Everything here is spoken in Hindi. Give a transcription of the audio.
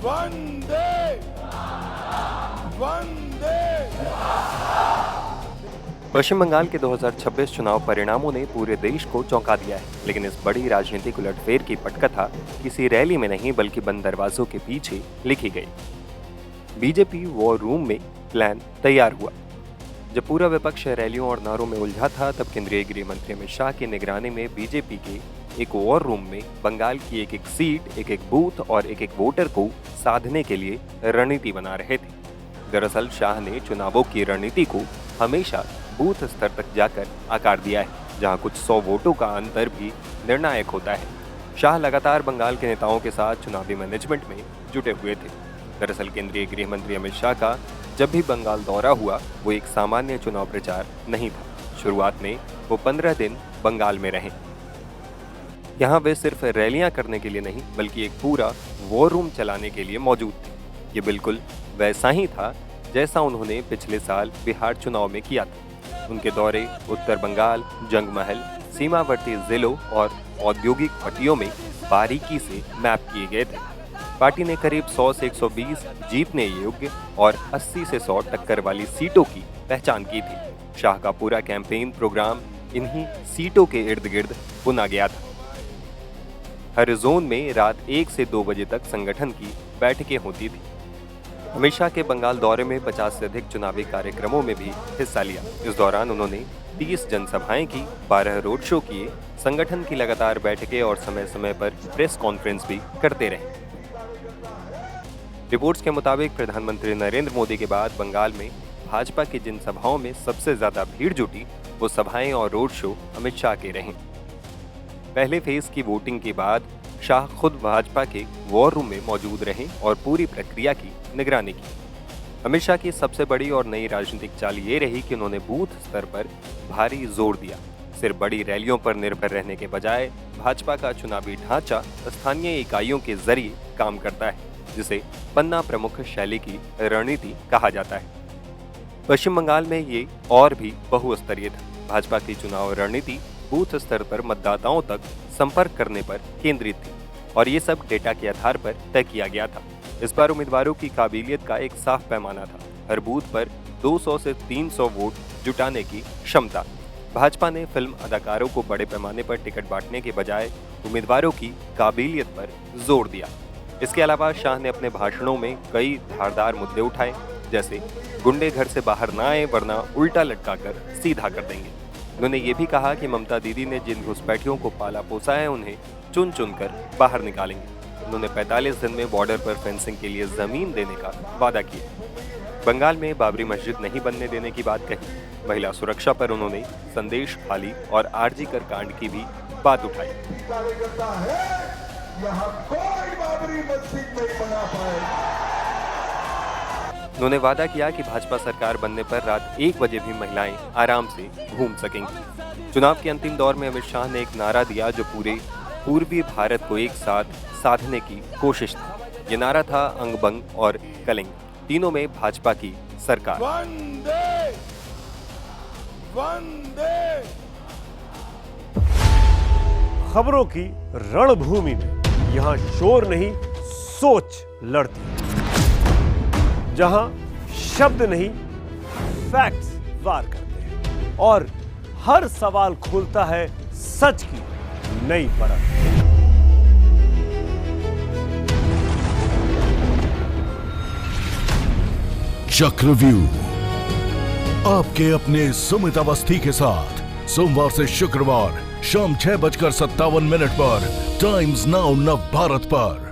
वंदे वंदे। पश्चिम बंगाल के 2026 चुनाव परिणामों ने पूरे देश को चौंका दिया है, लेकिन इस बड़ी राजनीतिक उलटफेर की पटकथा किसी रैली में नहीं बल्कि बंद दरवाजों के पीछे लिखी गई। बीजेपी वॉर रूम में प्लान तैयार हुआ। जब पूरा विपक्ष रैलियों और नारों में उलझा था, तब केंद्रीय गृह मंत्री अमित शाह की निगरानी में बीजेपी के एक वॉर रूम में बंगाल की एक एक सीट, एक एक बूथ और एक एक वोटर को साधने के लिए रणनीति बना रहे थे। दरअसल शाह ने चुनावों की रणनीति को हमेशा बूथ स्तर तक जाकर आकार दिया है, जहां कुछ 100 वोटों का अंतर भी निर्णायक होता है। शाह लगातार बंगाल के नेताओं के साथ चुनावी मैनेजमेंट में जुटे हुए थे। दरअसल केंद्रीय गृह मंत्री अमित शाह का जब भी बंगाल दौरा हुआ, वो एक सामान्य चुनाव प्रचार नहीं था। शुरुआत में वो 15 दिन बंगाल में रहे। यहाँ वे सिर्फ रैलियां करने के लिए नहीं बल्कि एक पूरा वॉर रूम चलाने के लिए मौजूद थे। ये बिल्कुल वैसा ही था जैसा उन्होंने पिछले साल बिहार चुनाव में किया था। उनके दौरे उत्तर बंगाल, जंगमहल, सीमावर्ती जिलों और औद्योगिक पट्टियों में बारीकी से मैप किए गए थे। पार्टी ने करीब 100 से 120 जीतने योग्य और 80 से 100 टक्कर वाली सीटों की पहचान की थी। शाह का पूरा कैंपेन प्रोग्राम इन्हीं सीटों के इर्द गिर्द बुना गया था। हर जोन में रात 1 से 2 बजे तक संगठन की बैठकें होती थी। अमित शाह के बंगाल दौरे में 50 से अधिक चुनावी कार्यक्रमों में भी हिस्सा लिया। इस दौरान उन्होंने 30 जनसभाएं की, 12 रोड शो किए, संगठन की लगातार बैठकें और समय समय पर प्रेस कॉन्फ्रेंस भी करते रहे। रिपोर्ट्स के मुताबिक प्रधानमंत्री नरेंद्र मोदी के बाद बंगाल में भाजपा की जिन सभाओं में सबसे ज्यादा भीड़ जुटी, वो सभाएं और रोड शो अमित शाह के रहे। पहले फेज की वोटिंग के बाद शाह खुद भाजपा के वॉर रूम में मौजूद रहे और पूरी प्रक्रिया की निगरानी की। अमित शाह की सबसे बड़ी और नई राजनीतिक चाल ये रही कि उन्होंने बूथ स्तर पर भारी जोर दिया। सिर्फ बड़ी रैलियों पर निर्भर रहने के बजाय भाजपा का चुनावी ढांचा स्थानीय इकाइयों के जरिए काम करता है, जिसे पन्ना प्रमुख शैली की रणनीति कहा जाता है। पश्चिम बंगाल में ये और भी बहुस्तरीय था। भाजपा की चुनाव रणनीति बूथ स्तर पर मतदाताओं तक संपर्क करने पर केंद्रित थी और ये सब डेटा के आधार पर तय किया गया था। इस बार उम्मीदवारों की काबिलियत का एक साफ पैमाना था। हर बूथ पर 200 से 300 वोट जुटाने की क्षमता। भाजपा ने फिल्म अदाकारों को बड़े पैमाने पर टिकट बांटने के बजाय उम्मीदवारों की काबिलियत पर जोर दिया। इसके अलावा शाह ने अपने भाषणों में कई धारदार मुद्दे उठाए, जैसे गुंडे घर से बाहर ना आए वरना उल्टा लटकाकर सीधा कर देंगे। उन्होंने ये भी कहा कि ममता दीदी ने जिन घुसपैठियों को पाला पोसा है, उन्हें चुन चुन कर बाहर निकालेंगे। उन्होंने 45 दिन में बॉर्डर पर फेंसिंग के लिए जमीन देने का वादा किया। बंगाल में बाबरी मस्जिद नहीं बनने देने की बात कही। महिला सुरक्षा पर उन्होंने संदेश खाली और आरजी कर कांड की भी बात उठाई। उन्होंने वादा किया कि भाजपा सरकार बनने पर रात 1 बजे भी महिलाएं आराम से घूम सकेंगी। चुनाव के अंतिम दौर में अमित शाह ने एक नारा दिया जो पूरे पूर्वी भारत को एक साथ साधने की कोशिश थी। ये नारा था अंग बंग और कलिंग, तीनों में भाजपा की सरकार। वंदे वंदे। खबरों की रणभूमि में यहाँ शोर नहीं, सोच लड़ती, जहां शब्द नहीं फैक्ट्स वार करते हैं और हर सवाल खोलता है सच की नई परत। चक्रव्यूह आपके अपने सुमित अवस्थी के साथ सोमवार से शुक्रवार शाम 6:57 पर टाइम्स नाउ नव भारत पर।